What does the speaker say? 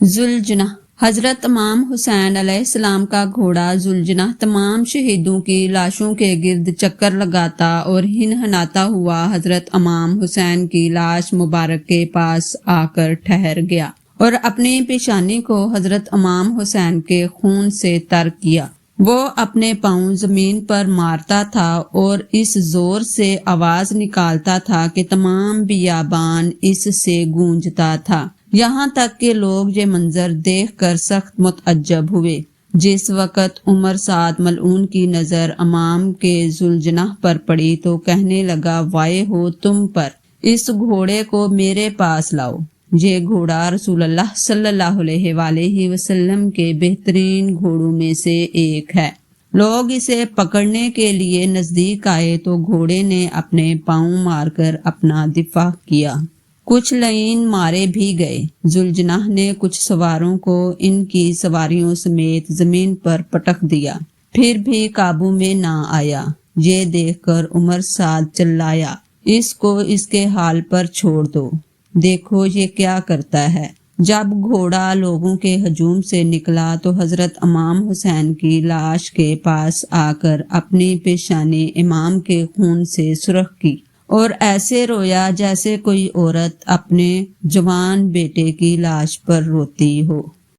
ذوالجناح۔ حضرت امام حسین علیہ السلام کا گھوڑا ذوالجناح تمام شہیدوں کی لاشوں کے گرد چکر لگاتا اور ہنہناتا ہوا حضرت امام حسین کی لاش مبارک کے پاس آ کر ٹھہر گیا اور اپنی پیشانی کو حضرت امام حسین کے خون سے تر کیا۔ وہ اپنے پاؤں زمین پر مارتا تھا اور اس زور سے آواز نکالتا تھا کہ تمام بیابان اس سے گونجتا تھا، یہاں تک کہ لوگ یہ منظر دیکھ کر سخت متعجب ہوئے۔ جس وقت عمر سعد ملعون کی نظر امام کے ذوالجناح پر پڑی تو کہنے لگا، وائے ہو تم پر، اس گھوڑے کو میرے پاس لاؤ۔ یہ گھوڑا رسول اللہ صلی اللہ علیہ وآلہ وسلم کے بہترین گھوڑوں میں سے ایک ہے۔ لوگ اسے پکڑنے کے لیے نزدیک آئے تو گھوڑے نے اپنے پاؤں مار کر اپنا دفاع کیا۔ کچھ لعین مارے بھی گئے۔ ذوالجناح نے کچھ سواروں کو ان کی سواریوں سمیت زمین پر پٹک دیا، پھر بھی قابو میں نہ آیا۔ یہ دیکھ کر عمر سعد چلایا، اس کو اس کے حال پر چھوڑ دو، دیکھو یہ کیا کرتا ہے۔ جب گھوڑا لوگوں کے ہجوم سے نکلا تو حضرت امام حسین کی لاش کے پاس آ کر اپنی پیشانی امام کے خون سے سرخ کی اور ایسے رویا جیسے کوئی عورت اپنے جوان بیٹے کی لاش پر روتی ہو۔